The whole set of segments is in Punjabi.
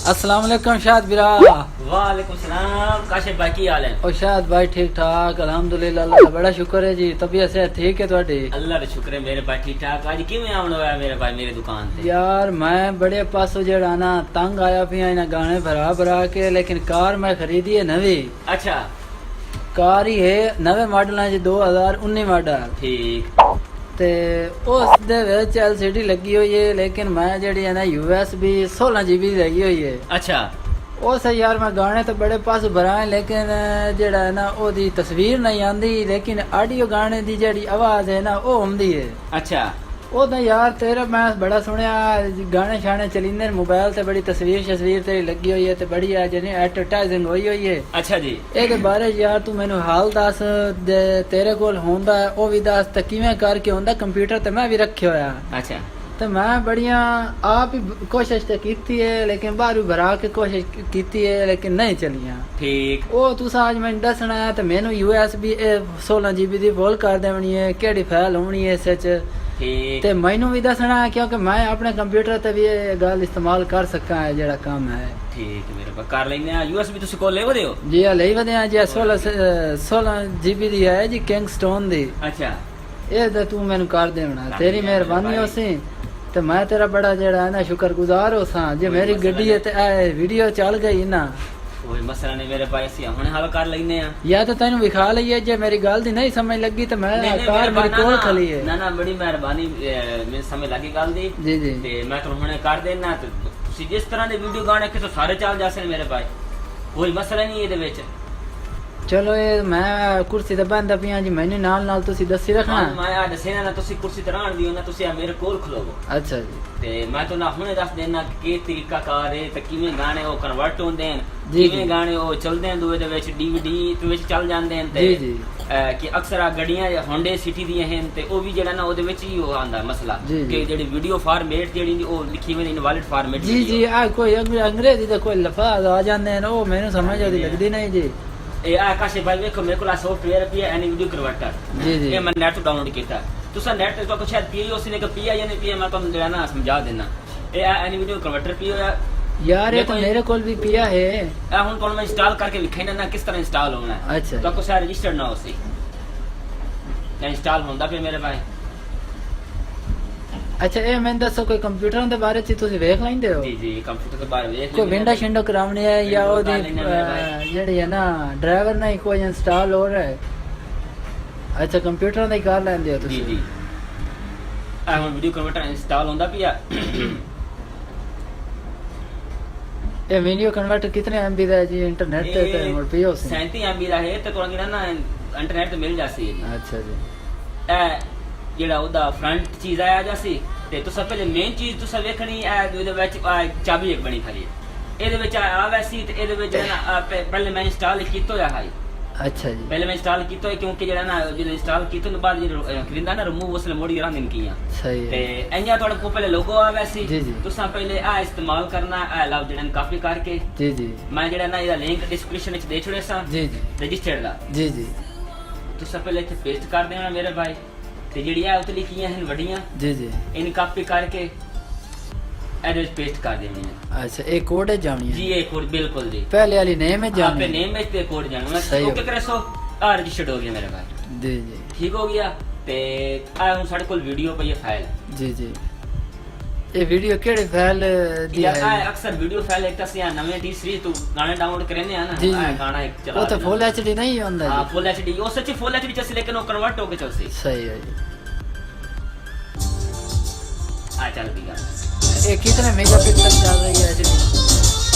अस्सलाम वालेकुम शाद बिरा। वालेकुम सलाम काशिफ भाई की हाल है? और शाद भाई ठीक ठाक अल्हम्दुलिल्लाह, अल्लाह का बड़ा शुक्र है जी। तबीयत से ठीक है ਤੁਹਾਡੀ? अल्लाह का शुक्र है मेरे भाई ठीक ठाक। आज किवें आवन होया मेरे भाई मेरी दुकान ते? यार मैं बड़े पासों जेड़ा ना तंग आया पिया इना गाने भरा भरा के, लेकिन कार मैं खरीदी है नवी। अच्छा कार ही है नवे मॉडल है जी, 2019 मॉडल। ठीक ਤੇ ਉਸ ਦੇ ਵਿੱਚ LCD ਲੱਗੀ ਹੋਈ ਹੈ, लेकिन मैं ਜਿਹੜੀ ਹੈ ਨਾ USB 16 GB ਦੀ ਲੱਗੀ ਹੋਈ ਹੈ। अच्छा ਉਸ ਯਾਰ ਮੈਂ ਗਾਣੇ ਤਾਂ ਬੜੇ ਪਾਸ ਭਰਾਏ, ਲੇਕਿਨ ਜਿਹੜਾ ਹੈ ਨਾ ਉਹਦੀ ਤਸਵੀਰ ਨਹੀਂ ਆਂਦੀ, ਲੇਕਿਨ ਆਡੀਓ ਗਾਣੇ ਦੀ ਜਿਹੜੀ ਆਵਾਜ਼ ਹੈ ਨਾ ਉਹ ਆਉਂਦੀ ਹੈ। अच्छा ਉਹ ਤਾਂ ਯਾਰ ਤੇਰਾ ਮੈਂ ਬੜਾ ਸੁਣਿਆ ਗਾਣੇ ਸ਼ਾਣੇ ਚਲਿੰਦੇ ਮੋਬਾਈਲ ਤੇ, ਬੜੀ ਤਸਵੀਰ ਤੇਰੀ ਲੱਗੀ ਹੋਈ ਹੈ ਤੇ ਬੜੀ ਆ ਜਿਹਨੇ ਐਡਵਰਟਾਈਜ਼ਿੰਗ ਹੋਈ ਹੈ। अच्छा जी ਇਹਦੇ ਬਾਰੇ ਯਾਰ ਤੂੰ ਮੈਨੂੰ ਹਾਲ ਦੱਸ, ਤੇਰੇ ਕੋਲ ਹੁੰਦਾ ਉਹ ਵੀ ਦੱਸ ਤੇ ਕਿਵੇਂ ਕਰਕੇ ਹੁੰਦਾ। ਕੰਪਿਊਟਰ ਤੇ ਮੈਂ ਵੀ ਰੱਖਿਆ ਹੋਇਆ अच्छा ਤੇ ਮੈਂ ਬੜੀਆਂ ਆਪ ਹੀ ਕੋਸ਼ਿਸ਼ ਤੇ ਕੀਤੀ ਹੈ, ਲੇਕਿਨ ਬਾਹਰੋਂ ਭਰਾ ਕੇ ਕੋਸ਼ਿਸ਼ ਕੀਤੀ ਹੈ, ਲੇਕਿਨ ਨਹੀਂ ਚਲੀਆਂ। ठीक ਉਹ ਤੁਸੀਂ ਅੱਜ ਮੈਨੂੰ ਦੱਸਣਾ ਹੈ ਤੇ ਮੈਨੂੰ USB 16 GB ਦੀ ਫੁੱਲ ਕਰ ਦੇਣੀ ਹੈ, ਕਿਹੜੀ ਫਾਈਲ ਹੋਣੀ ਹੈ ਇਸ ਵਿੱਚ ठीक ਤੇ ਮੈਨੂੰ ਵੀ ਦੱਸਣਾ ਹੈ, ਕਿਉਂਕਿ ਮੈਂ ਆਪਣੇ ਕੰਪਿਊਟਰ ਤੇ ਵੀ ਇਹ ਗੱਲ ਇਸਤੇਮਾਲ ਕਰ ਸਕਾਂ ਹੈ ਜਿਹੜਾ ਕੰਮ ਹੈ। ठीक मेरे भाई कर लेने USB ਤੁਸੀਂ ਕੋਲ ਲੈ ਵਦੇ ਹੋ? ਜੀ ਆ ਲਈ ਵਧਿਆ ਜੀ, 16 GB ਦੀ ਹੈ ਜੀ, ਕਿੰਗਸਟੋਨ ਦੀ। अच्छा ਇਹ ਤਾਂ ਤੂੰ ਮੈਨੂੰ ਕਰ ਦੇਣਾ, ਤੇਰੀ ਮਿਹਰਬਾਨੀ ਹੋਸੀ ਤੇ ਮੈਂ ਤੇਰਾ ਬੜਾ ਜਿਹੜਾ ਹੈ ਨਾ ਸ਼ੁਕਰਗੁਜ਼ਾਰ ਹੋਸਾਂ ਜੇ ਮੇਰੀ ਗੱਡੀ ਤੇ ਇਹ ਵੀਡੀਓ ਚੱਲ ਗਈ ਨਾ। कोई मसला नहीं मेरे भाई ਅਸੀਂ ਹੁਣੇ ਹੱਲ ਕਰ ਲੈਨੇ ਆ। ਜਾਂ ਤਾਂ ਤੈਨੂੰ ਵਿਖਾ ਲਈਏ, ਜੇ ਮੇਰੀ ਗੱਲ ਦੀ ਨਹੀਂ ਸਮਝ ਲੱਗੀ ਤੇ ਮੈਂ ਕਾਰ ਮੇਰੀ ਕੋਲ ਖਲੀ ਹੈ। ਨਾ ਨਾ ਬੜੀ ਮਿਹਰਬਾਨੀ, ਮੈਨੂੰ ਸਮਝ ਲੱਗੀ ਗੱਲ ਦੀ। ਜੀ ਜੀ ਤੇ ਮੈਂ ਤੁਹਾਨੂੰ ਹੁਣੇ ਕਰ ਦੇਣਾ ਤੇ ਤੁਸੀਂ ਜਿਸ ਤਰ੍ਹਾਂ ਦੇ ਵੀਡੀਓ ਗਾਣੇ ਕਿ ਸਾਰੇ ਚੱਲ ਜਾਸਨ ਮੇਰੇ ਭਾਈ, ਕੋਈ ਮਸਲਾ ਨਹੀਂ ਇਹਦੇ ਵਿੱਚ। ਚਲੋ ਇਹ ਮੈਂ ਕੁਰਸੀ ਤੇ ਬੰਦਾ ਪਿਆ ਜੀ, ਮੈਨੂੰ ਨਾਲ ਨਾਲ ਤੁਸੀਂ ਦੱਸੀ ਰੱਖਣਾ। ਮੈਂ ਆ ਦੱਸੇ ਨਾ ਤੁਸੀਂ ਕੁਰਸੀ ਤੇ ਰਹਿਣ ਦਿਓ ਨਾ, ਤੁਸੀਂ ਆ ਮੇਰੇ ਕੋਲ ਖਲੋਵੋ। ਅੱਛਾ ਜੀ ਤੇ ਮੈਂ ਤੁਹਾਨੂੰ ਹੁਣੇ ਦੱਸ ਦੇਣਾ ਕਿ ਤਰੀਕਾ ਕਾਰ ਹੈ ਤੇ ਕਿਵੇਂ ਗਾਣੇ ਉਹ ਕਨਵਰਟ ਹੁੰਦੇ ਹਨ, ਜੀ, ਕਿਵੇਂ ਜੀ। ਗਾਣੇ ਉਹ ਚੱਲਦੇ ਹਨ ਦੂਏ ਦੇ ਵਿੱਚ DVD ਤੇ ਵਿੱਚ ਚੱਲ ਜਾਂਦੇ ਹਨ। ਜੀ ਤੇ ਜੀ ਕਿ ਅਕਸਰ ਆ ਗੱਡੀਆਂ ਹੋਂਡੇ ਸਿਟੀ ਦੀਆਂ ਹਨ ਤੇ ਉਹ ਵੀ ਜਿਹੜਾ ਨਾ ਉਹਦੇ ਵਿੱਚ ਹੀ ਉਹ ਆਂਦਾ ਮਸਲਾ ਜੀ, ਜੀ। ਕਿ ਜਿਹੜੀ ਵੀਡੀਓ ਫਾਰਮੈਟ ਜਿਹੜੀ ਉਹ ਲਿਖੀ ਹੋਈ ਇਨਵੈਲਿਡ ਫਾਰਮੈਟ। ਜੀ ਜੀ ਆ ਕੋਈ ਅੰਗਰੇਜ਼ੀ ਦੇ ਕੋਈ ਲਫ਼ਜ਼ ਆ ਜਾਂਦੇ ਨੇ, ਉਹ ਮੈਨੂੰ ਸਮਝ ਆਦੀ ਲੱਗਦੀ ਨਹੀਂ ਜੀ। ਇਹ ਆ ਕਾਸ਼ਿਫ ਭਾਈ ਵੇਖੋ ਮੇਰੇ ਕੋਲ ਸੌਫਟਵੇਅਰ ਪਿਆ ਐਨੀ ਵੀਡੀਓ ਕਨਵਰਟਰ। ਜੀ ਜੀ ਇਹ ਮੈਂ ਨੈਟ ਤੋਂ ਡਾਊਨਲੋਡ ਕੀਤਾ। ਤੁਸੀਂ ਨੈਟ ਤੇ ਤੁਹਾਨੂੰ ਸ਼ਾਇਦ ਪੀਏ ਉਸਨੇ ਕਿ ਪੀਆ ਜਾਂ ਨਹੀਂ ਪੀਆ, ਮੈਂ ਤੁਹਾਨੂੰ ਜਿਹੜਾ ਨਾ ਸਮਝਾ ਦੇਣਾ। ਇਹ ਆ ਐਨੀ ਵੀਡੀਓ ਕਨਵਰਟਰ ਪੀਆ ਹੋਇਆ ਯਾਰ, ਇਹ ਤਾਂ ਮੇਰੇ ਕੋਲ ਵੀ ਪਿਆ ਹੈ। ਇਹ ਹੁਣ ਤੁਹਾਨੂੰ ਮੈਂ ਇੰਸਟਾਲ ਕਰਕੇ ਵਿਖਾਣਾ ਨਾ ਕਿਸ ਤਰ੍ਹਾਂ ਇੰਸਟਾਲ ਹੋਣਾ ਹੈ। ਅੱਛਾ ਤੁਹਾਨੂੰ ਸਾਰਾ ਰਜਿਸਟਰ ਨਾ ਹੋਸੀ ਨਾ ਇੰਸਟਾਲ ਹੁੰਦਾ ਪਿਆ ਮੇਰੇ ਭਾਈ। ਅੱਛਾ ਇਹ ਮੈਨੂੰ ਦੱਸੋ, ਕੋਈ ਕੰਪਿਊਟਰਾਂ ਦੇ ਬਾਰੇ ਚ ਤੁਸੀਂ ਵੇਖ ਲੈਂਦੇ ਹੋ? ਜੀ ਜੀ ਕੰਪਿਊਟਰ ਦੇ ਬਾਰੇ ਵੇਖ ਕੋਈ ਵਿੰਡੋ ਸ਼ਿੰਡੋ ਕਰਾਉਣੀ ਹੈ ਜਾਂ Window ਉਹਦੀ ਕਰ ਲੈਂਦੇ ਮੇਰੇ ਭਾਈ। ਜਿਹੜੀ ਹੈ ਨਾ ਡਰਾਈਵਰ ਨਹੀਂ ਕੋਈ ਇੰਸਟਾਲ ਹੋ ਰਿਹਾ ਹੈ? ਅੱਛਾ ਕੰਪਿਊਟਰਾਂ ਦਾ ਹੀ ਕਰ ਲੈਂਦੇ ਹੋ ਜੀ ਤੁਸੀਂ? ਜੀ ਆ ਹੁਣ ਵੀਡੀਓ ਕਨਵਰਟਰ ਇੰਸਟਾਲ ਹੁੰਦਾ ਪਿਆ। ਇਹ ਵੀਡੀਓ ਕਨਵਰਟਰ ਕਿਤਨੇ MB ਦਾ ਹੈ ਜੀ? ਇੰਟਰਨੈਟ ਤੇ ਮੁੜ ਪਿਓ ਸੀ। 37 MB ਦਾ ਹੈ ਤੇ ਤੁਹਾਨੂੰ ਜਿਹੜਾ ਨਾ ਇੰਟਰਨੈਟ ਤੇ ਮਿਲ ਜਾਸੀ ਹੈ ਜੀ। ਅੱਛਾ ਜੀ ਇਹ ਜਿਹੜਾ ਉਹਦਾ ਫਰੰਟ ਚੀਜ਼ ਆਇਆ ਜਾਸੀ ਤੇ ਤੁਸੀਂ ਪਹਿਲੇ ਮੇਨ ਚੀਜ਼ ਤੁਸੀਂ ਵੇਖਣੀ ਹੈ ਇਹਦੇ ਵਿੱਚ ਚਾਬੀ ਇੱਕ ਬਣੀ ਖੜੀ ਹੈ। ਇਹਦੇ ਵਿੱਚ ਆ ਵੈਸੀ ਤੇ ਇਹਦੇ ਵਿੱਚ ਨਾ ਪਹਿਲੇ ਮੈਂ ਇੰਸਟਾਲ ਕੀਤਾ ਹੋਇਆ ਹੈ। ਅੱਛਾ ਜੀ ਪਹਿਲੇ ਮੈਂ ਇੰਸਟਾਲ ਕੀਤਾ ਹੋਇਆ ਕਿਉਂਕਿ ਜਿਹੜਾ ਨਾ ਜਦੋਂ ਇੰਸਟਾਲ ਕੀਤਾ ਤੋਂ ਬਾਅਦ ਜਿਹੜਾ ਕਰਿੰਦਾ ਨਾ ਰਿਮੂਵ ਉਸਲੇ ਮੋੜੀ ਰਾਂ ਦਿਨ ਕੀਆਂ ਸਹੀ ਤੇ ਹੈ। ਇੰਜਾ ਤੁਹਾਡੇ ਕੋਲ ਪਹਿਲੇ ਲੋਗੋ ਆ ਵੈਸੀ ਜੀ, ਜੀ। ਤੁਸੀਂ ਪਹਿਲੇ ਆ ਇਸਤੇਮਾਲ ਕਰਨਾ ਆ ਲਵ ਜਿਹੜਾ ਕਾਪੀ ਕਰਕੇ। ਜੀ ਜੀ ਮੈਂ ਜਿਹੜਾ ਨਾ ਇਹਦਾ ਲਿੰਕ ਡਿਸਕ੍ਰਿਪਸ਼ਨ ਵਿੱਚ ਦੇ ਛੋੜਿਆ ਸਾਂ ਜੀ ਜੀ ਰਜਿਸਟਰਡ ਦਾ। ਜੀ ਜੀ ਤੁਸੀਂ ਪਹਿਲੇ ਇੱਥੇ ਪੇਸਟ ਕਰ ਦੇਣਾ ਮੇਰੇ ਭਾਈ ਤੇ ਜਿਹੜੀ ਆ ਉੱਤੇ ਲਿਖੀਆਂ ਹਨ ਵੱਡੀਆਂ ਜੀ ਜੀ ਇਹਨੂੰ ਕਾਪੀ ਕਰਕੇ ਇਹਦੇ ਵਿੱਚ ਪੇਸਟ ਕਰ ਦੇਣੀ ਹੈ। ਅੱਛਾ ਇਹ ਕੋਡ ਹੈ ਜਾਣੀ ਜੀ ਹੈ? ਇਹ ਕੋਡ ਬਿਲਕੁਲ ਜੀ ਪਹਿਲੇ ਵਾਲੀ ਨੇਮ ਹੈ आपके ਜਾਣੀ? नेम में पे कोड जाना सही ओके हो करे सो आ रजिस्टर्ड हो गया मेरे भाई। ਜੀ ਜੀ ठीक हो गया ते आ ਹੁਣ ਸਾਡੇ ਕੋਲ ਵੀਡੀਓ ਪਈ ਹੈ ਫਾਈਲ। ਜੀ ਜੀ ਇਹ ਵੀਡੀਓ ਕਿਹੜੇ ਫਾਈਲ ਦੀ ਯਾਰ ਹੈ? ਆ ਅਕਸਰ ਵੀਡੀਓ ਫਾਈਲ ਇੱਕ ਅਸੀਂ ਨਵੇਂ ਡੀ ਸੀਰੀਜ਼ ਤੋਂ ਗਾਣੇ ਡਾਊਨਲੋਡ ਕਰਨੇ ਆ ਨਾ ਜੀ, ਆ ਜੀ। ਗਾਣਾ ਇੱਕ ਚਲਾ ਉਹ ਤਾਂ ਫੁੱਲ HD ਨਹੀਂ ਹੁੰਦਾ ਹਾਂ ਜੀ? ਫੁੱਲ ਐਚਡੀ ਉਹ ਸੱਚੀ ਫੁੱਲ ਐਚਡੀ ਚ ਸੀ ਲੇਕਿਨ ਉਹ ਕਨਵਰਟ ਹੋ ਕੇ ਚੱਲਸੀ। ਸਹੀ ਹੈ ਜੀ। ਆ ਚੱਲ ਗਈ ਗੱਲ। ਇਹ ਕਿਤਨੇ मेगापिक्सल ਚੱਲ ਰਹੀ ਹੈ ਜੀ?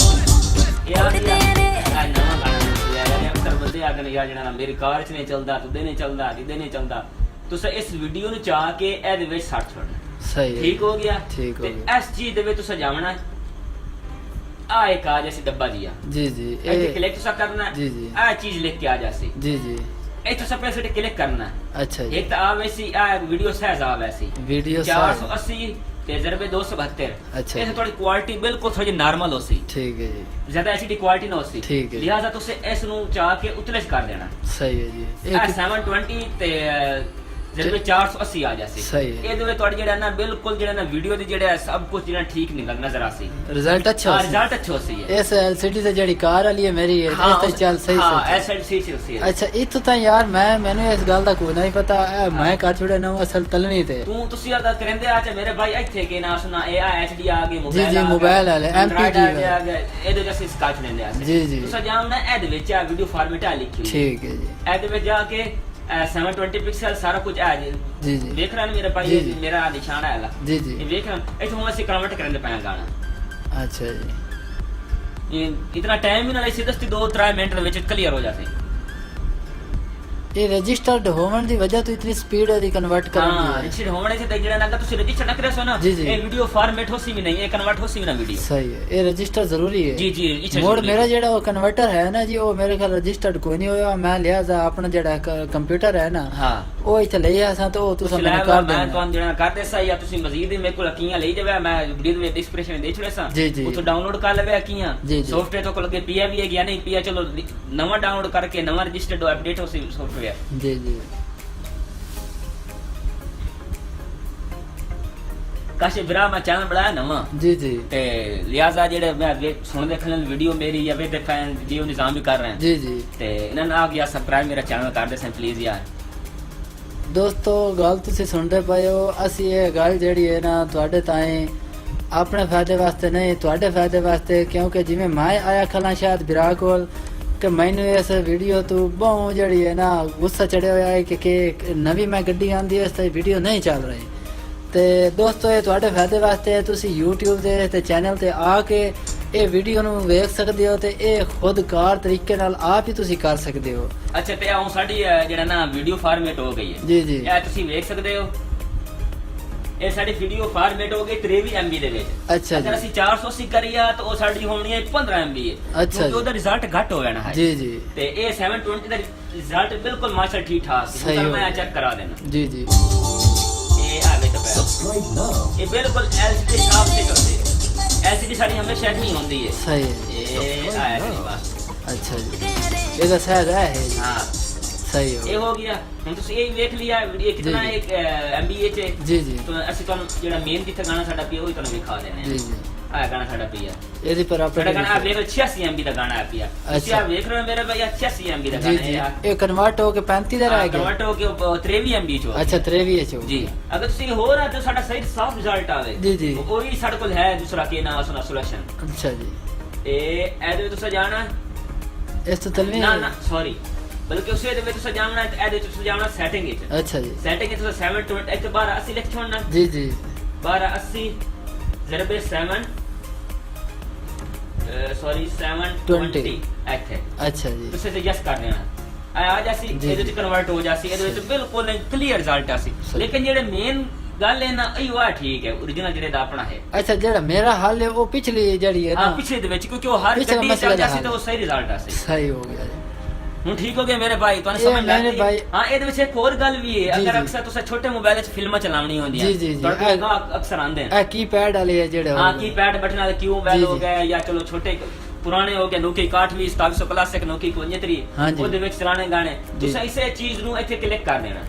ਯਾਰ ਆ ਨਵਾਂ ਗਾਣਾ ਨਿਕਲਿਆ ਯਾਰ ਅਕਸਰ ਬੰਦੇ ਆ ਗਏ ਯਾਰ ਜਿਹੜਾ ਮੇਰੀ ਕਾਰ ਚ ਨਹੀਂ ਚੱਲਦਾ ਤੁਦੇ ਨਹੀਂ ਚੱਲਦਾ ਕਿਦੇ ਨਹੀਂ ਚੱਲਦਾ। ਤੁਸੀਂ ਇਸ ਵੀਡੀਓ ਨੂੰ ਚਾਹ ਕੇ ਇਹਦੇ ਵਿੱਚ ਸੱਟ ਛੱਡਣਾ। ਸਹੀ ਹੈ। ਠੀਕ ਹੋ ਗਿਆ? ਠੀਕ ਹੋ ਤੇ ਗਿਆ। ਇਸ ਚੀਜ਼ ਦੇ ਵਿੱਚ ਤੁਸੀਂ ਜਾਵਣਾ ਆ ਇੱਕ ਆ ਜੈਸੀ ਡੱਬਾ ਦਿਆ ਜੀ ਜੀ ਇੱਥੇ ਕਲਿੱਕ ਤੁਸੀਂ ਕਰਨਾ ਜੀ, ਜੀ। ਆ ਚੀਜ਼ ਲਿਖ ਕੇ ਆ ਜਾਸੀ ਜੀ ਜੀ ਇਹ ਤੁਸੀਂ ਪਹਿਲੇ ਸਿੱਟੇ ਕਲਿੱਕ ਕਰਨਾ। ਅੱਛਾ ਜੀ ਇੱਕ ਤਾਂ ਆ ਵੈਸੀ ਆ ਵੀਡੀਓ ਸਾਈਜ਼ ਆ ਵੈਸੀ ਵੀਡੀਓ 480 ਤੇ ਜ਼ਰਬੇ 272। ਅੱਛਾ ਇਹ ਜੀ। ਥੋੜੀ ਕੁਆਲਿਟੀ ਬਿਲਕੁਲ ਥੋੜੀ ਨਾਰਮਲ ਹੋਸੀ, ਠੀਕ ਹੈ ਜੀ ਜ਼ਿਆਦਾ ਐਚਡੀ ਕੁਆਲਿਟੀ ਨਾ ਹੋਸੀ। ਠੀਕ ਹੈ। ਲਿਹਾਜ਼ਾ ਤੁਸੀਂ ਇਸ ਨੂੰ ਚਾਹ ਕੇ ਉਤਲੇ ਕਰ ਦੇਣਾ। ਸਹੀ ਹੈ ਜੀ। ਇਹ 720 ਤੇ ਜ਼ਰਬੇ 480 ਆ ਜਾਸੀ ਸਹੀ ਹੈ। ਇਹਦੇ ਵਿੱਚ ਤੁਹਾਡੀ ਜਿਹੜਾ ਨਾ ਬਿਲਕੁਲ ਜਿਹੜਾ ਨਾ ਵੀਡੀਓ ਦੀ ਜਿਹੜਾ ਸਭ ਕੁਝ ਜਿਹੜਾ ਠੀਕ ਨਿਕਲ ਨਜ਼ਰ ਆਸੀ ਰਿਜ਼ਲਟ ਅੱਛਾ ਹਾਂ ਸੀ। ਰਿਜ਼ਲਟ ਅੱਛਾ ਸੀ ਇਸ LCD ਤੇ ਜਿਹੜੀ ਕਾਰ ਵਾਲੀ ਹੈ ਮੇਰੀ ਇਸ ਤੇ ਚੱਲ ਸਹੀ ਹਾਂ ਸਹੀ ਐਸਐਲਸੀ ਸੀ ਅੱਛਾ ਇੱਥੋਂ ਤਾਂ ਯਾਰ ਮੈਨੂੰ ਇਸ ਗੱਲ ਦਾ ਕੋਈ ਨਹੀਂ ਪਤਾ ਇਹ ਮੈਂ ਕਰ ਛੋੜਿਆ ਨਾ ਅਸਲ ਤਲਣੀ ਤੇ ਤੁਸੀਂ ਅਰਦਾ ਕਰਿੰਦੇ ਆ ਤੇ ਮੇਰੇ ਭਾਈ ਇੱਥੇ ਕੇ ਨਾ ਸੁਣਾ ਇਹ ਐਚਡੀ ਆ ਗਏ ਮੋਬਾਈਲ ਜੀ ਮੋਬਾਈਲ ਵਾਲੇ MPD ਆ ਗਏ ਇਹਦੇ ਜਿਹਾ ਸਕਾਚ ਲੈਂਦੇ ਆ ਜੀ ਜੀ ਤੁਸੀਂ ਜਾਣਨਾ ਇਹਦੇ ਵਿੱਚ ਆ ਵੀਡੀਓ ਫਾਰਮੈਟ ਆ ਲਿਖੀ ਹੋਈ ਠੀਕ ਹੈ ਜੀ ਇਹਦੇ ਵਿੱਚ ਜਾ ਕੇ 720 ਪਿਕਸਲ ਸਾਰਾ ਕੁਝ ਆ ਜੀ ਜੀ ਜੀ ਦੇਖ ਰਹੇ ਨੇ ਮੇਰੇ ਭਾਈ ਜੀ। ਮੇਰਾ ਨਿਸ਼ਾਨ ਆਏਗਾ ਜੀ ਜੀ ਇਹ ਵੇਖ ਰਹੇ ਇਥੋਂ ਅਸੀਂ ਕਨਵਰਟ ਕਰਨ ਪਏ ਗਾਣਾ ਅੱਛਾ ਜੀ ਇਹ ਇਤਨਾ ਟਾਈਮ ਵੀ ਨਾ ਲਈ ਸੀ 2-3 ਮਿੰਟ ਦੇ ਵਿੱਚ ਕਲੀਅਰ ਹੋ ਜਾਸੇ ਇਹ ਰਜਿਸਟਰਡ ਹੋਣ ਦੀ ਵਜ੍ਹਾ ਤੋਂ ਇਤਨੀ ਸਪੀਡ ਉਹਦੀ ਕਨਵਰਟ ਕਰਨ ਦੀ ਹਾਂ ਹੈ ਰਜਿਸਟਰ ਹੋਣੇ ਸੇ ਜਿਹੜਾ ਨਾ ਤੁਸੀਂ ਰਜਿਸਟਰ ਨਾ ਕਰਿਆ ਸੋ ਨਾ ਜੀ, ਜੀ। ਇਹ ਵੀਡੀਓ ਫਾਰਮੈਟ ਹੋਸੀ ਵੀ ਨਹੀਂ ਇਹ ਕਨਵਰਟ ਹੋਸੀ ਵੀ ਨਾ ਵੀਡੀਓ ਸਹੀ ਹੈ ਇਹ ਰਜਿਸਟਰ ਜ਼ਰੂਰੀ ਹੈ ਜੀ ਜੀ register ਮੋੜ ਜ਼ਰੂਰੀ ਮੇਰਾ ਹੈ। ਜਿਹੜਾ ਉਹ ਕਨਵਰਟਰ ਹੈ ਨਾ ਜੀ ਉਹ ਮੇਰੇ ਖਿਆਲ ਰਜਿਸਟਰਡ ਕੋਈ ਨਹੀਂ ਹੋਇਆ ਮੈਂ ਲਿਆ ਆਪਣਾ ਜਿਹੜਾ ਕੰਪਿਊਟਰ ਹੈ ਨਾ ਹਾਂ ਉਹ ਇੱਥੇ ਲਈ ਆਸਾਂ ਤਾਂ ਉਹ ਤੁਸੀਂ ਮੈਨੂੰ ਕਰ ਮੈਂ ਦੇਣਾ ਤੁਹਾਨੂੰ ਜਿਹੜਾ ਕਰਦੇ ਸਾ ਜਾਂ ਤੁਸੀਂ ਮਜ਼ੀਦ ਮੇਰੇ ਕੋਲ ਅਕੀਆਂ ਲਈ ਜਾਵੇ ਮੈਂ ਵੀਡੀਓ ਦੇ ਡਿਸਕ੍ਰਿਪਸ਼ਨ ਦੇ ਛੜੇ ਸਾਂ ਜੀ, ਜੀ। ਉੱਥੋਂ ਡਾਊਨਲੋਡ ਕਰ ਲਵੇ ਅਕੀਆਂ ਜੀ, ਜੀ। ਸੌਫਟਵੇਅਰ ਤੋਂ ਕੋਲ ਅੱਗੇ ਪੀਆ ਵੀ ਹੈ ਗਿਆ ਨਹੀਂ ਪੀਆ ਚਲੋ ਨਵਾਂ ਡਾਊਨਲੋਡ ਕਰਕੇ ਨਵਾਂ ਰਜਿਸਟਰਡ ਅਪਡੇਟ ਹੋ ਸੀ ਸੌਫਟਵੇਅਰ ਜੀ ਜੀ ਕਾਸ਼ੇ ਵਿਰਾ ਮੈਂ ਚੈਨਲ ਬਣਾਇਆ ਨਵਾਂ ਜੀ ਜੀ ਤੇ ਲਿਆਜ਼ਾ ਜਿਹੜੇ ਮੈਂ ਸੁਣ ਦੇਖਣ ਵਾਲੀ ਵੀਡੀਓ ਮੇਰੀ ਜਾਂ ਵੇ ਤੇ ਫੈਨ ਜੀ ਉਹ ਨਿਜ਼ਾਮ ਵੀ ਕਰ ਰਹੇ ਹਨ ਜੀ ਜੀ ਤੇ ਇਹਨਾਂ ਨਾਲ ਆ ਗਿਆ ਸਬਸਕ੍ਰਾਈਬ ਮੇਰਾ ਚੈਨਲ ਕਰ ਦੇ ਸਨ ਪਲੀਜ਼ ਯਾਰ ਦੋਸਤੋ ਗੱਲ ਤੁਸੀਂ ਸੁਣਦੇ ਪਏ ਹੋ ਅਸੀਂ ਇਹ ਗੱਲ ਜਿਹੜੀ ਹੈ ਨਾ ਤੁਹਾਡੇ ਤਾਈਂ ਆਪਣੇ ਫਾਇਦੇ ਵਾਸਤੇ ਨਹੀਂ ਤੁਹਾਡੇ ਫਾਇਦੇ ਵਾਸਤੇ ਕਿਉਂਕਿ ਜਿਵੇਂ ਮੈਂ ਆਇਆ ਖਲਾਂ ਸ਼ਾਇਦ ਵਿਰਾ ਕੋਲ ਕਿ ਮੈਨੂੰ ਇਸ ਵੀਡੀਓ ਤੋਂ ਬਹੁਤ ਜਿਹੜੀ ਹੈ ਨਾ ਗੁੱਸਾ ਚੜਿਆ ਹੋਇਆ ਹੈ ਕਿ ਨਵੀਂ ਮੈਂ ਗੱਡੀ ਆਂਦੀ ਇਸ ਤੇ ਵੀਡੀਓ ਨਹੀਂ ਚੱਲ ਰਹੀ ਤੇ ਦੋਸਤੋ ਇਹ ਤੁਹਾਡੇ ਫਾਇਦੇ ਵਾਸਤੇ ਹੈ ਤੁਸੀਂ YouTube ਦੇ ਤੇ ਚੈਨਲ ਤੇ ਆ ਕੇ ਇਹ ਵੀਡੀਓ ਨੂੰ ਵੇਖ ਸਕਦੇ ਹੋ ਤੇ ਇਹ ਖੁਦਕਾਰ ਤਰੀਕੇ ਨਾਲ ਆਪ ਹੀ ਤੁਸੀਂ ਕਰ ਸਕਦੇ ਹੋ ਅੱਛਾ ਤੇ ਆਉਂ ਸਾਡੀ ਜਿਹੜਾ ਨਾ ਵੀਡੀਓ ਫਾਰਮੈਟ ਹੋ ਗਈ ਹੈ ਜੀ ਜੀ ਇਹ ਤੁਸੀਂ ਵੇਖ ਸਕਦੇ ਹੋ ਇਹ ਸਾਡੀ ਵੀਡੀਓ ਫਾਰਮੈਟ ਹੋ ਗਈ 23 MB ਦੇ ਵਿੱਚ ਅੱਛਾ ਅਗਰ ਜੀ ਅਸੀਂ 480 ਕਰੀਆ ਤਾਂ ਉਹ ਸਾਡੀ ਹੋਣੀ ਹੈ 15 MB ਹੈ ਅੱਛਾ ਕਿਉਂਕਿ ਜੀ। ਉਹਦਾ ਰਿਜ਼ਲਟ ਘੱਟ ਹੋ ਜਾਣਾ ਹੈ ਜੀ ਜੀ ਤੇ ਇਹ 720 ਦਾ ਰਿਜ਼ਲਟ ਬਿਲਕੁਲ ਮਾਸ਼ਾ ਠੀਕ ਠਾਕ ਸੀ ਸਹੀ ਸਰ ਹੋ ਮੈਂ ਗਿਆ। ਚੈੱਕ ਕਰਾ ਦੇਣਾ ਜੀ ਜੀ ਇਹ ਆ ਗਏ ਤਾਂ ਇਹ ਬਿਲਕੁਲ LCD ਸਾਫ ਤੇ ਕਰਦੇ LCD ਸਾਡੀ ਹਮੇਸ਼ਾ ਨਹੀਂ ਹੁੰਦੀ ਹੈ ਸਹੀ ਹੈ ਇਹ ਆਇਆ ਕਰੀ ਬਸ ਅੱਛਾ ਜੀ ਇਹਦਾ ਸ਼ਾਇਦ ਹੈ ਜੀ ਹਾਂ ਸਹੀ ਹੋ ਇਹ ਹੋ ਗਿਆ ਹੁਣ ਤੁਸੀਂ ਇਹ ਵੇਖ ਲਿਆ ਵੀਡੀਓ ਕਿੰਨਾ ਜੀ, ਇੱਕ MB ਚ ਜੀ ਜੀ ਅਸੀਂ ਤੁਹਾਨੂੰ ਜਿਹੜਾ ਮੇਨ ਜਿੱਥੇ ਗਾਣਾ ਸਾਡਾ ਪਿਆ ਉਹ ਹੀ ਤੁਹਾਨੂੰ ਵਿਖਾ ਦੇਣੇ ਜੀ ਜੀ ਆ ਗਾਣਾ ਸਾਡਾ ਪਿਆ ਇਹਦੀ ਪਰ ਸਾਡਾ ਆਪਣੇ ਗਾਣਾ ਵੇਖ 86 MB ਦਾ ਗਾਣਾ ਆ ਪਿਆ ਤੁਸੀਂ ਆ ਵੇਖ ਰਹੇ ਹੋ ਮੇਰੇ ਭਾਈ 86 MB ਦਾ ਜੀ ਗਾਣਾ ਜੀ ਹੈ ਇਹ ਕਨਵਰਟ ਹੋ ਕੇ 35 ਦਾ ਰਹਿ ਗਿਆ ਕਨਵਰਟ ਹੋ ਕੇ 23 MB ਚ ਹੋ ਅੱਛਾ 23 ਚ ਹੋ ਜੀ ਅਗਰ ਤੁਸੀਂ ਹੋਰ ਆ ਤਾਂ ਸਾਡਾ ਸਹੀ ਸਾਫ ਰਿਜ਼ਲਟ ਆਵੇ ਜੀ, ਜੀ। ਉਹ ਹੀ ਸਾਡੇ ਕੋਲ ਹੈ ਦੂਸਰਾ ਕੀ ਨਾਮ ਸੁਣਾ ਸੋਲੂਸ਼ਨ ਅੱਛਾ ਜੀ ਇਹ ਇਹਦੇ ਤੁਸੀਂ ਜਾਣਾ ਇਸ ਤੋਂ ਤਲਵੀਂ ਨਾ ਨਾ ਸੌਰੀ ਬਲਕਿ ਉਸੇ ਦੇ ਵਿੱਚ ਤੁਸੀਂ ਜਾਣਾ ਇਹਦੇ ਵਿੱਚ ਤੁਸੀਂ ਜਾਣਾ ਸੈਟਿੰਗ ਵਿੱਚ ਅੱਛਾ ਜੀ ਸੈਟਿੰਗ ਵਿੱਚ ਤੁਸੀਂ 720 ਇੱਥੇ 1280 ਲਿਖ ਛੋੜਨਾ ਜੀ ਜੀ 1280 ਜ਼ਰਬੇ 7 ਸੌਰੀ 720 ਇੱਥੇ ਅੱਛਾ ਜੀ ਤੁਸੀਂ ਤੇ ਯੈਸ ਕਰ ਦੇਣਾ ਆ ਜਾਸੀ ਜੀ, ਇਹਦੇ ਜੀ। ਵਿੱਚ ਕਨਵਰਟ ਹੋ ਜਾਸੀ ਇਹਦੇ ਵਿੱਚ ਬਿਲਕੁਲ ਕਲੀਅਰ ਰਿਜ਼ਲਟ ਆਸੀ ਸਹੀ। ਲੇਕਿਨ ਜਿਹੜੇ ਮੇਨ ਗੱਲ ਹੈ ਨਾ ਇਹ ਆ ਠੀਕ ਹੈ origignal ਜਿਹੜੇ ਦਾ ਆਪਣਾ ਹੈ ਅੱਛਾ ਜਿਹੜਾ ਮੇਰਾ ਹੱਲ ਹੈ ਉਹ ਪਿਛਲੀ ਜਿਹੜੀ ਹੈ ਹਾਂ ਨਾ ਪਿਛਲੇ ਦੇ ਵਿੱਚ ਕਿਉਂਕਿ ਉਹ ਹਰ ਪਿਛਲਾ ਗੱਡੀ ਮਸਲਾ ਚੱਲ ਦਾ ਜਾਸੀ ਹੱਲ ਤਾਂ ਉਹ ਸਹੀ ਰਿਜ਼ਲਟ ਆਸੀ ਸਹੀ ਹੋ ਗਿਆ ਜੀ ਹੁਣ ਠੀਕ ਹੋ ਗਿਆ ਮੇਰੇ ਭਾਈ ਤੁਹਾਨੂੰ ਇਹ ਸਮਝ ਲੱਗ ਮੇਰੇ ਗਈ ਭਾਈ- ਹਾਂ ਇਹਦੇ ਵਿੱਚ ਇੱਕ ਹੋਰ ਗੱਲ ਵੀ ਹੈ ਜੀ, ਅਗਰ ਜੀ। ਅਕਸਰ ਤੁਸੀਂ ਛੋਟੇ ਮੋਬਾਈਲ ਵਿੱਚ ਫਿਲਮਾਂ ਚਲਾਉਣੀ ਹੁੰਦੀਆਂ ਜੀ, ਜੀ, ਜੀ। ਤੁਹਾਡੇ ਕੋਲ ਅਕਸਰ ਆਉਂਦੇ ਹਨ ਇਹ ਕੀਪੈਡ ਵਾਲੇ ਹੈ ਜਿਹੜੇ ਹਾਂ ਕੀਪੈਡ ਬਟਨ ਵਾਲੇ ਕਿਉਂ ਜੀ, ਮੋਬਾਈਲ ਹੋ ਜੀ। ਗਏ ਜਾਂ ਚਲੋ ਛੋਟੇ ਪੁਰਾਣੇ ਹੋ ਗਏ ਨੋਕੀ 61 2700 ਕਲਾਸਿਕ ਨੋਕੀ 75 ਹਾਂ ਜੀ। ਉਹਦੇ ਵਿੱਚ ਚਲਾਣੇ ਗਾਣੇ ਜੀ। ਤੁਸੀਂ ਇਸੇ ਚੀਜ਼ ਨੂੰ ਇੱਥੇ ਕਲਿੱਕ ਕਰ ਦੇਣਾ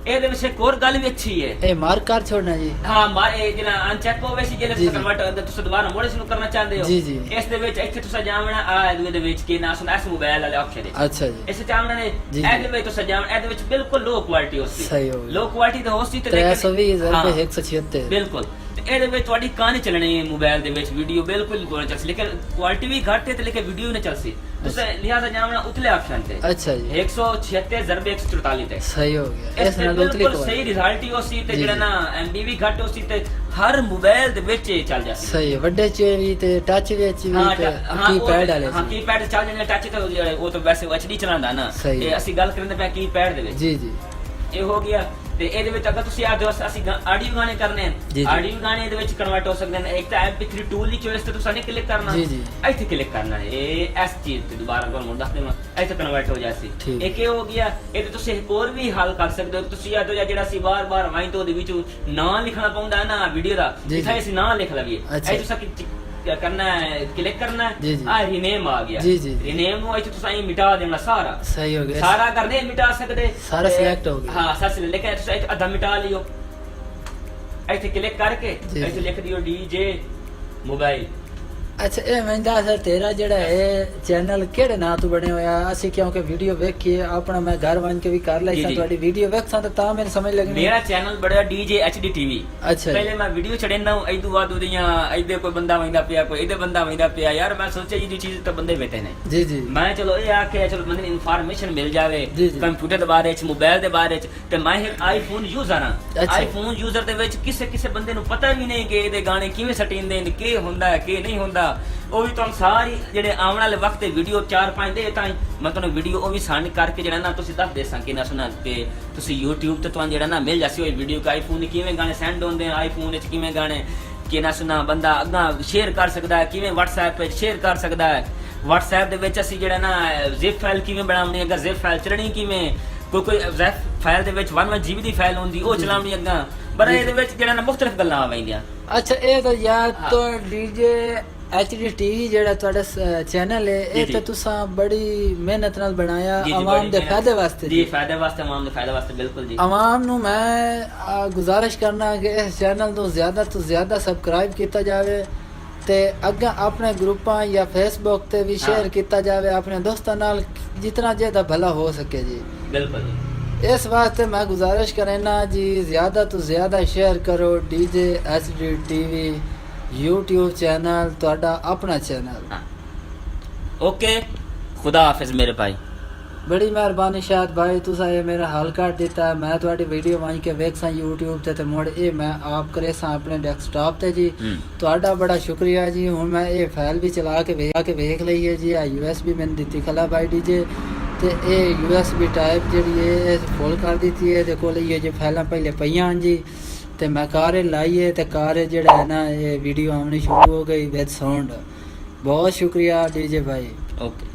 ਇਹਦੇ ਵਿੱਚ ਇੱਕ ਹੋਰ ਗੱਲ ਵੀ ਅੱਛੀ ਹੈ ਇਹ ਮਾਰਕ ਕਰ ਛੋੜਨਾ ਜੀ ਹਾਂ ਮਾਰੇ ਜਿਹੜਾ ਅਨਚੈੱਕ ਹੋਵੇ ਸੀ ਜੀ, ਜਿਹੜੇ ਜੀ। ਕਨਵਰਟ ਤੁਸੀਂ ਦੁਬਾਰਾ ਮੋੜੇ ਸ਼ੁਰੂ ਕਰਨਾ ਚਾਹੁੰਦੇ ਹੋ ਜੀ, ਜੀ। ਇਸ ਦੇ ਵਿੱਚ ਇੱਥੇ ਤੁਸੀਂ ਜਾਵਣਾ ਆ ਇਹਦੇ ਵਿੱਚ ਕੀ ਨਾ ਸੁਣਾ ਇਸ ਮੋਬਾਈਲ ਵਾਲੇ ਆਪਸ਼ਨ ਹੈ ਅੱਛਾ ਜੀ ਇਸ ਚਾਵਣਾ ਨੇ ਜੀ, ਜੀ। ਇਹਦੇ ਵਿੱਚ ਤੁਸੀਂ ਜਾਵਣਾ ਇਹਦੇ ਵਿੱਚ ਬਿਲਕੁਲ ਲੋ ਕੁਆਲਿਟੀ ਹੋਸੀ ਸਹੀ ਹੋ ਗਿਆ। ਲੋ ਕੁਆਲਿਟੀ ਤਾਂ ਹੋਸੀ ਤੇ 320 ਹਾਂ, ਰੁਪਏ 176 ਬਿਲਕੁਲ ਤੇ ਇਹਦੇ ਵਿੱਚ ਤੁਹਾਡੀ ਕਹਾਣੀ ਚੱਲਣੀ ਹੈ ਮੋਬਾਈਲ ਦੇ ਵਿੱਚ ਵੀਡੀਓ ਬਿਲਕੁਲ ਗੋਲ ਚੱਲਸੀ ਲੇਕਿਨ ਕੁਆਲਿਟੀ ਵੀ ਘੱਟ ਹੈ ਤੇ ਲੇਕਿਨ ਵੀਡੀਓ ਨਹੀਂ ਚੱਲਸੀ ਤੁਸੀਂ ਲਿਹਾਜ਼ਾ ਜਾਵਣਾ ਉਤਲੇ ਆਪਸ਼ਨ ਤੇ ਅੱਛਾ ਜੀ 176 ਜ਼ਰਬੇ 144 ਤੇ ਸਹੀ ਹੋ ਗਿਆ ਇਸ ਇਸ ਤੇ ਨਾਲ ਉਤਲੀ ਬਿਲਕੁਲ ਸਹੀ ਰਿਜ਼ਲਟ ਹੀ ਹੋਸੀ ਤੇ ਜੀ, ਜਿਹੜਾ ਜੀ। ਨਾ ਐਮਬੀ ਵੀ ਘੱਟ ਹੋਸੀ ਤੇ ਹਰ ਮੋਬਾਈਲ ਦੇ ਵਿੱਚ ਇਹ ਚੱਲ ਜਾਂਦੀ ਸਹੀ ਹੈ। ਵੱਡੇ ਚ ਵੀ ਤੇ ਟੱਚ ਵਿੱਚ ਵੀ ਤੇ ਕੀਪੈਡ ਵਾਲੇ ਹਾਂ ਚ ਵੀ। ਕੀਪੈਡ ਚੱਲ ਜਾਂਦਾ ਟੱਚ ਤੇ ਉਹ ਤਾਂ ਵੈਸੇ ਐਚਡੀ ਚਲਾਉਂਦਾ ਨਾ ਸਹੀ। ਇਹ ਅਸੀਂ ਗੱਲ ਕਰਦੇ ਪਏ ਕੀਪੈਡ ਦੇ ਵਿੱਚ ਜੀ ਜੀ ਇਹ ਹੋ ਗਿਆ ਤੇ ਇਹਦੇ ਵਿੱਚ ਅਗਰ ਤੁਸੀਂ ਅਸੀਂ ਆਡੀਓ ਗਾਣੇ ਕਰਨੇ ਜੀ, ਹਨ ਜੀ। ਆਡੀਓ ਗਾਣੇ ਇਹਦੇ ਵਿੱਚ ਕਨਵਰਟ ਹੋ ਸਕਦੇ ਨੇ ਇੱਕ ਤਾਂ MP3 ਟੂਲ ਦੀ ਚੋਇਸ ਤੇ ਤੁਸੀਂ ਕਲਿੱਕ ਕਰਨਾ ਜੀ, ਜੀ। ਇੱਥੇ ਕਲਿੱਕ ਕਰਨਾ ਹੈ ਇਹ ਇਸ ਚੀਜ਼ ਤੇ ਦੁਬਾਰਾ ਤੁਹਾਨੂੰ ਦੱਸ ਦੇਵਾਂ ਇੱਥੇ ਕਨਵਰਟ ਹੋ ਜਾਸੀ ਠੀਕ। ਇੱਕ ਇਹ ਹੋ ਗਿਆ ਇਹਦੇ ਤੁਸੀਂ ਇੱਕ ਹੋਰ ਵੀ ਹੱਲ ਕਰ ਸਕਦੇ ਹੋ ਤੁਸੀਂ ਆ ਜਿਹੜਾ ਸੀ ਵਾਰ-ਵਾਰ ਵਾਈਨ ਤੋਂ ਦੇ ਵਿੱਚ ਨਾਂ ਲਿਖਣਾ ਪਾਉਂਦਾ ਨਾ ਵੀਡੀਓ ਦਾ ਜੀ, ਇੱਥੇ ਜੀ। ਅਸੀਂ ਨਾਂ ਲਿਖ ਲਈਏ ਅੱਛਾ। ਇਹ ਤੁਸੀਂ करना है, क्लिक करना है, जी, जी। रीनेम आ गया। जी, जी, जी। रीनेम ਨੂੰ ਇੱਥੇ ਤੁਸੀਂ ਮਿਟਾ ਦੇਣਾ ਸਾਰਾ। सही हो गया ਸਾਰਾ ਕਰਨੇ ਮਿਟਾ ਸਕਦੇ ਸਾਰਾ select ਹੋ ਗਿਆ। ਹਾਂ ਸਾਰਾ select, ਲੇਕਿਨ ਤੁਸੀਂ ਇੱਥੇ ਅੱਧਾ ਮਿਟਾ ਲਿਓ। ਇੱਥੇ ਕਲਿੱਕ ਕਰਕੇ ਜੀ। ਇੱਥੇ ਲਿਖ ਦਿਓ DJ ਮੋਬਾਈਲ। ਅੱਛਾ ਇਹ ਮੈਂ ਦੱਸ ਤੇਰਾ ਜਿਹੜਾ ਇਹ ਚੈਨਲ ਕਿਹੜੇ ਨਾਂ ਤੋਂ ਬਣਿਆ ਹੋਇਆ? ਅਸੀਂ ਕਿਉਂਕਿ ਵੀਡੀਓ ਵੇਖੀਏ ਆਪਣਾ ਮੈਂ ਘਰ ਵਾਂ ਕੇ ਵੀ ਕਰ ਲਈ ਜੀ, ਸਾਂ ਜੀ। ਤੁਹਾਡੀ ਵੀਡੀਓ ਵੇਖਾਂ ਤਾਂ ਮੈਨੂੰ ਸਮਝ ਲੱਗਣੀ। ਮੇਰਾ ਚੈਨਲ ਬੜਾ DJ HD TV। ਅੱਛਾ ਪਹਿਲੇ ਮੈਂ ਵੀਡੀਓ ਛੜੇਂਦਾ ਹੂੰ, ਇਦੋਂ ਬਾਅਦ ਉਹਦੀਆਂ ਇਹਦੇ ਕੋਈ ਬੰਦਾ ਵੰਦਾ ਪਿਆ, ਕੋਈ ਇਹਦੇ ਬੰਦਾ ਵੰਦਾ ਪਿਆ। ਯਾਰ ਮੈਂ ਸੋਚਿਆ ਇਹ ਚੀਜ਼ ਤਾਂ ਬੰਦੇ ਬੈਠੇ ਨੇ। ਜੀ ਜੀ ਮੈਂ ਚਲੋ ਇਹ ਆਖਿਆ ਚਲੋ ਬੰਦੇ ਨੂੰ ਇਨਫੋਰਮੇਸ਼ਨ ਮਿਲ ਜਾਵੇ ਜੀ, ਜੀ। ਕੰਪਿਊਟਰ ਦੇ ਬਾਰੇ ਚ, ਮੋਬਾਈਲ ਦੇ ਬਾਰੇ ਚ। ਤੇ ਮੈਂ ਇੱਕ ਆਈਫੋਨ ਯੂਜ਼ਰ ਹਾਂ। ਅੱਛਾ। ਆਈਫੋਨ ਯੂਜ਼ਰ ਦੇ ਵਿੱਚ ਕਿਸੇ ਬੰਦੇ ਨੂੰ ਪਤਾ ਵੀ ਨਹੀਂ ਕਿ ਇਹਦੇ ਗਾਣੇ ਕਿਵੇਂ ਸਟੀਂਦੇ ਨੇ, ਕੀ ਹੁੰਦਾ ਹੈ ਕੀ ਨਹੀਂ ਹੁੰਦਾ। ਉਹ ਵੀ ਤੁਹਾਨੂੰ ਸਾਰੀ ਜਿਹੜੇ ਆਉਣ ਵਾਲੇ ਵਕਤ ਤੇ ਵੀਡੀਓ 4-5 ਦੇ ਤਾਂ ਮੈਂ ਤੁਹਾਨੂੰ ਵੀਡੀਓ ਉਹ ਵੀ ਸੈਂਡ ਕਰਕੇ ਜਿਹੜਾ ਨਾ ਤੁਸੀਂ ਦੱਸ ਦੇ ਸਾਂ ਕਿ ਨਾ ਸੁਣਾ ਤੇ ਤੁਸੀਂ YouTube ਤੇ ਤੁਹਾਨੂੰ ਜਿਹੜਾ ਨਾ ਮਿਲ ਜਾਸੀ ਹੋਈ ਵੀਡੀਓ ਕਿ ਆਈਫੋਨ ਦੇ ਕਿਵੇਂ ਗਾਣੇ ਸੈਂਡ ਹੁੰਦੇ ਨੇ, ਆਈਫੋਨ ਵਿੱਚ ਕਿਵੇਂ ਗਾਣੇ ਕਿ ਨਾ ਸੁਣਾ ਬੰਦਾ ਅੱਗਾ ਸ਼ੇਅਰ ਕਰ ਸਕਦਾ ਹੈ, ਕਿਵੇਂ WhatsApp 'ਤੇ ਸ਼ੇਅਰ ਕਰ ਸਕਦਾ ਹੈ। WhatsApp ਦੇ ਵਿੱਚ ਅਸੀਂ ਜਿਹੜਾ ਨਾ zip ਫਾਈਲ ਕਿਵੇਂ ਬਣਾਉਣੀ, ਅਗਰ zip ਫਾਈਲ ਚਲਣੀ ਕਿਵੇਂ, ਕੋਈ zip ਫਾਈਲ ਦੇ ਵਿੱਚ 1 GB ਦੀ ਫਾਈਲ ਹੁੰਦੀ ਉਹ ਚਲਾਉਣੀ ਅੱਗਾ। ਪਰ ਇਹਦੇ ਵਿੱਚ ਜਿਹੜਾ ਨਾ ਮੁxtਲਿਫ ਗੱਲਾਂ ਆ ਪੈਂਦੀਆਂ। ਅੱਛਾ ਇਹ ਤਾਂ ਯਾਰ ਤੋਂ DJ HD TV ਜਿਹੜਾ ਤੁਹਾਡਾ ਚੈਨਲ ਹੈ ਇਹ ਤਾਂ ਤੁਸੀਂ ਬੜੀ ਮਿਹਨਤ ਨਾਲ ਬਣਾਇਆ ਆਵਾਮ ਦੇ ਫਾਇਦੇ ਵਾਸਤੇ। ਜੀ ਫਾਇਦੇ ਵਾਸਤੇ, ਆਵਾਮ ਦੇ ਫਾਇਦੇ ਵਾਸਤੇ ਬਿਲਕੁਲ ਜੀ। ਆਵਾਮ ਨੂੰ ਮੈਂ ਗੁਜ਼ਾਰਿਸ਼ ਕਰਨਾ ਕਿ ਇਸ ਚੈਨਲ ਨੂੰ ਜ਼ਿਆਦਾ ਤੋਂ ਜ਼ਿਆਦਾ ਸਬਸਕ੍ਰਾਈਬ ਕੀਤਾ ਜਾਵੇ ਤੇ ਅੱਗੇ ਆਪਣੇ ਗਰੁੱਪਾਂ ਜਾਂ ਫੇਸਬੁੱਕ ਤੇ ਵੀ ਸ਼ੇਅਰ ਕੀਤਾ ਜਾਵੇ ਆਪਣੇ ਦੋਸਤਾਂ ਨਾਲ ਜਿੰਨਾ ਜ਼ਿਆਦਾ ਭਲਾ ਹੋ ਸਕੇ ਜੀ। ਬਿਲਕੁਲ ਜੀ। ਇਸ ਵਾਸਤੇ ਮੈਂ ਗੁਜ਼ਾਰਿਸ਼ ਕਰਨਾ ਜੀ ਜ਼ਿਆਦਾ ਤੋਂ ਜ਼ਿਆਦਾ ਸ਼ੇਅਰ ਕਰੋ DJ HD TV YouTube channel ਤੁਹਾਡਾ ਆਪਣਾ ਚੈਨਲ। ਓਕੇ ਖੁਦਾ ਹਾਫਿਜ਼ ਮੇਰੇ ਭਾਈ। ਬੜੀ ਮਿਹਰਬਾਨੀ ਸ਼ਾਦ ਭਾਈ ਤੁਸੀਂ ਇਹ ਮੇਰਾ ਹਾਲ ਕੱਢ ਦਿੱਤਾ। ਮੈਂ ਤੁਹਾਡੀ ਵੀਡੀਓ ਵਾਂਝ ਕੇ ਵੇਖਸਾਂ YouTube ਤੇ ਮੁੜ ਇਹ ਮੈਂ ਆਪ ਕਰੇ ਸਾਂ ਆਪਣੇ ਡੈਸਕਟਾਪ ਤੇ ਜੀ। ਤੁਹਾਡਾ ਬੜਾ ਸ਼ੁਕਰੀਆ ਜੀ। ਹੁਣ ਮੈਂ ਇਹ ਫਾਈਲ ਵੀ ਚਲਾ ਕੇ ਵੇਖ ਲਈਏ ਜੀ। ਆ USB ਮੈਨੂੰ ਦਿੱਤੀ ਖਲਾ ਭਾਈ DJ ਤੇ ਇਹ USB ਟਾਈਪ ਜਿਹੜੀ ਇਹ ਫੁੱਲ ਕਰ ਦਿੱਤੀ ਹੈ। ਇਹਦੇ ਕੋਲ ਇਹ ਜੇ ਫਾਈਲਾਂ ਪਹਿਲੇ ਪਈਆਂ ਜੀ ਤੇ ਮੈਂ ਕਾਰ ਲਾਈਏ ਤੇ ਕਾਰ ਜਿਹੜਾ ਹੈ ਨਾ ਇਹ ਵੀਡੀਓ ਆਉਣੀ ਸ਼ੁਰੂ ਹੋ ਗਈ ਵਿਦ ਸਾਊਂਡ। ਬਹੁਤ ਸ਼ੁਕਰੀਆ DJ ਭਾਈ। ਓਕੇ।